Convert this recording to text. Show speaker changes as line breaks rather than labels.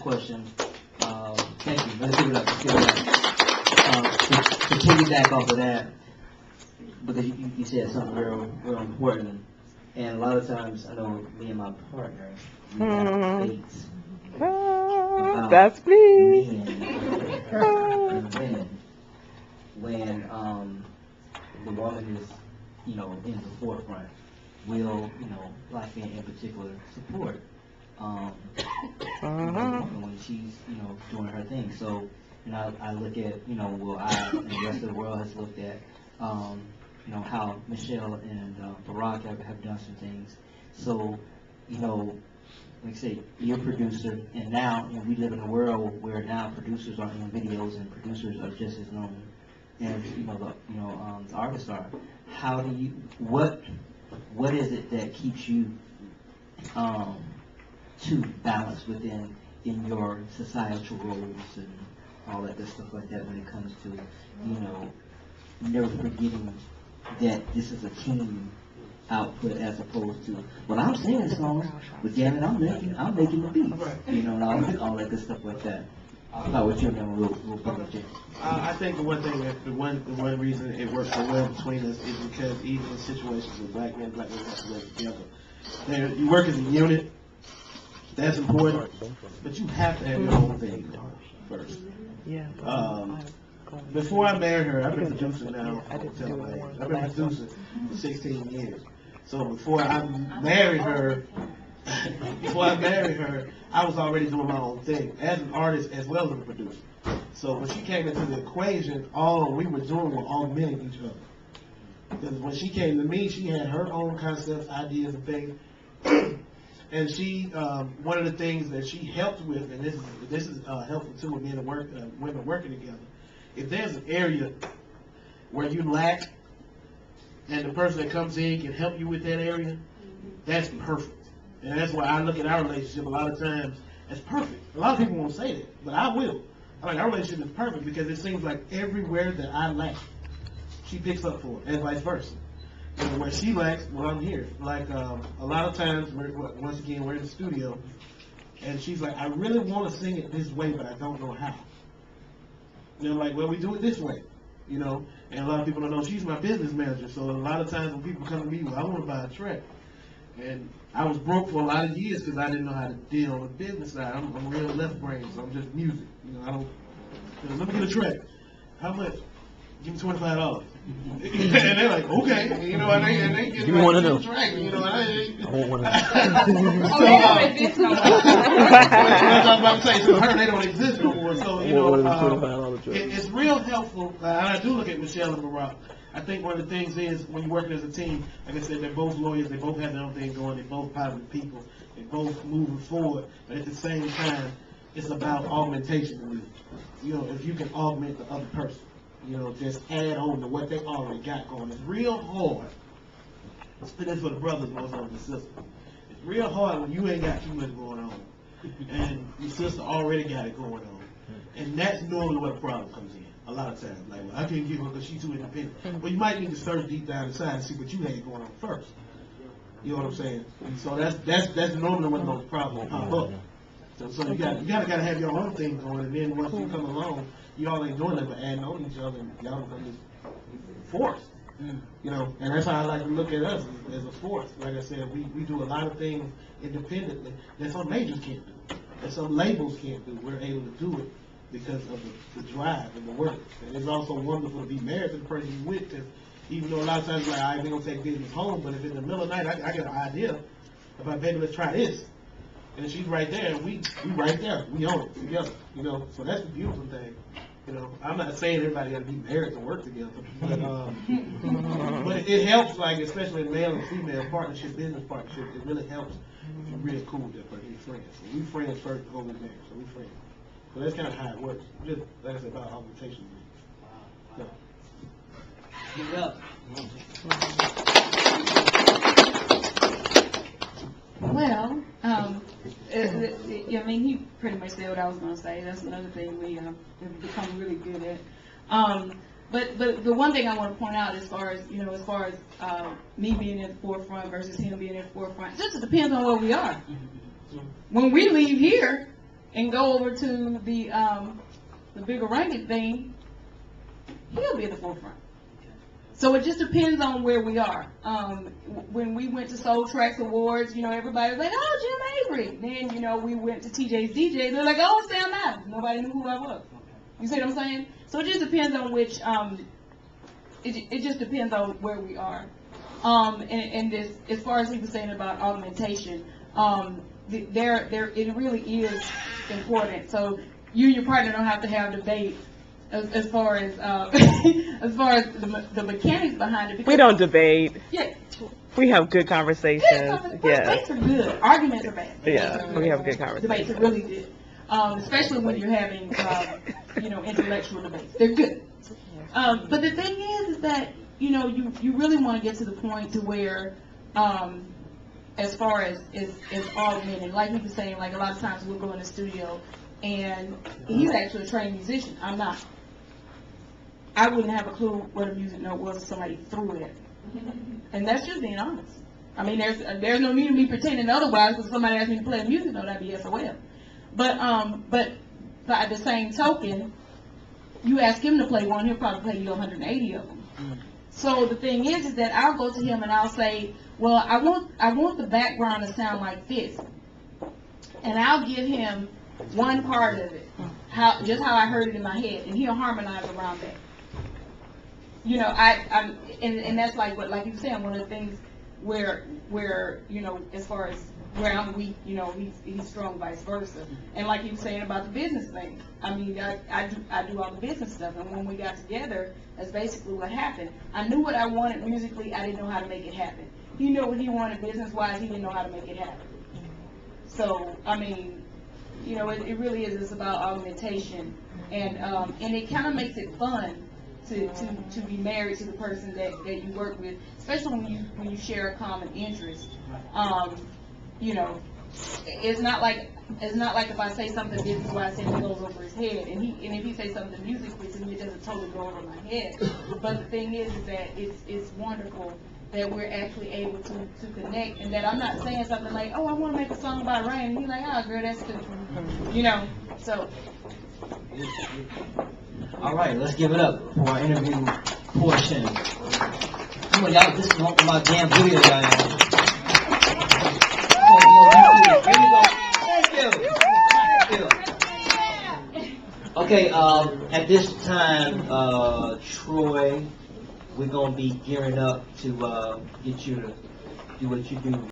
question. Thank you. Let's give it up. Let's give it up. To piggyback off of that, because you said something real important, and a lot of times I know me and my partner, we have debates about
That's me.
men and women when the woman is, in the forefront. Will, black men in particular support the woman when she's, doing her thing. So, I look at, I and the rest of the world has looked at, how Michelle and Barack have done some things. So, like I say, you're a producer, and now we live in a world where now producers are in videos, and producers are just as known as the artists are. How do you what is it that keeps you to balance in your societal roles and all that good stuff like that when it comes to never forgetting that this is a team output as opposed to, well, I'm singing songs, but damn it, I'm making the beats, and all that good stuff like that. About what you're doing, we'll put it.
I think the one thing the one reason it works so well between us is because even in situations with black men have to work together. You work as a unit. That's important, but you have to have your own thing first.
Yeah.
Before I married her, I've been producing now. I've been producing for 16 years. So before I married her, I was already doing my own thing as an artist as well as a producer. So when she came into the equation, all we were doing was augmenting each other. Because when she came to me, she had her own concepts, ideas, and things. And she, one of the things that she helped with, and this is helpful too with men and women working together. If there's an area where you lack, and the person that comes in can help you with that area, that's perfect. And that's why I look at our relationship a lot of times as perfect. A lot of people won't say that, but I will. Our relationship is perfect because it seems like everywhere that I lack, she picks up for it, and vice versa. And where she lacks, well, I'm here. Like a lot of times, once again, we're in the studio, and she's like, I really want to sing it this way, but I don't know how. Like, well, we do it this way, And a lot of people don't know she's my business manager. So a lot of times when people come to me, well, I want to buy a track. And I was broke for a lot of years because I didn't know how to deal on the business side. I'm real left brain, so I'm just music. I don't. Let me get a track. How much? Give me $25. And they're like, okay, and they get
give me one of those.
Track,
I want one of
those.
Oh, they don't exist no more.
I was about to say, so her, they don't exist no more. So it's real helpful. And I do look at Michelle and Barack. I think one of the things is when you're working as a team, like I said, they're both lawyers, they both have their own thing going, they're both positive people, they're both moving forward, but at the same time, it's about augmentation to me. If you can augment the other person, just add on to what they already got going. It's real hard. And that's for the brothers more so than the sisters. It's real hard when you ain't got too much going on, and your sister already got it going on. And that's normally where the problem comes in. A lot of times, like, well, I can't get her because she's too independent. Well, you might need to search deep down inside and see what you had going on first. You know what I'm saying? And so that's normally when those problems pop up. So you gotta have your own thing going, and then once you come along, y'all ain't doing that but adding on each other, and y'all become just force. And that's how I like to look at us as a force. Like I said, we do a lot of things independently that some majors can't do, that some labels can't do. We're able to do it because of the drive and the work. And it's also wonderful to be married to the person you're with, because even though a lot of times like, ain't gonna take business home, but if in the middle of the night I get an idea about, baby, let's try this, and she's right there, and we right there, we own it together, So that's the beautiful thing. I'm not saying everybody got to be married to work together, but it helps, like especially in male and female partnership, business partnership. It really helps if you're really cool with that person, you're friends. So we friends first before we married, so we friends. So that's kind of how it works. Just like I said about augmentation. So.
Give it up.
Well, he pretty much said what I was going to say. That's another thing we have become really good at. But the one thing I want to point out, as far as me being in the forefront versus him being in the forefront, just depends on where we are. When we leave here, and go over to the bigger ranking thing, he'll be at the forefront. So it just depends on where we are. When we went to Soul Tracks Awards, you know, everybody was like, oh, Jim Avery. Then, you know, we went to TJ's DJ. They're like, oh, Sam Adams. Nobody knew who I was. You see what I'm saying? So it just depends on which, it just depends on where we are. And this, as far as he was saying about augmentation, it really is important. So you and your partner don't have to have debate as far as as far as the mechanics behind it. Because,
We don't debate.
Yeah.
We have good conversations. Yeah.
Debates are good. Arguments are bad.
Yeah, we have good conversations.
Debates are really good, especially when you're having intellectual debates. They're good. But the thing is that you really want to get to the point to where, as far as augmenting, like we were saying, like a lot of times we'll go in the studio and he's actually a trained musician. I'm not. I wouldn't have a clue what a music note was if somebody threw it. And that's just being honest. I mean, there's no need of me pretending otherwise, because somebody asked me to play a music note, I'd be SOL. But by the same token, you ask him to play one, he'll probably play you 180 of them. So the thing is that I'll go to him and I'll say, well, I want the background to sound like this, and I'll give him one part of it, just how I heard it in my head, and he'll harmonize around that. And that's like what, like you were saying, one of the things where as far as where I'm weak, he's strong, vice versa. And like you were saying about the business thing, I mean, I do all the business stuff, and when we got together, that's basically what happened. I knew what I wanted musically, I didn't know how to make it happen. He knew what he wanted business-wise, he didn't know how to make it happen. So, I mean, it really is, it's about augmentation, and it kind of makes it fun to be married to the person that you work with, especially when you share a common interest. It's not like if I say something business wise and it goes over his head, and if he says something musically to me, it doesn't totally go over my head. But the thing is that it's wonderful that we're actually able to connect, and that I'm not saying something like, oh, I want to make a song about rain, and he's like, oh, girl, that's good. So.
All right, let's give it up for our interview portion. Come on, y'all, this is my damn video, y'all. Here we go. Thank you. Okay, at this time, Troy, we're going to be gearing up to get you to do what you do.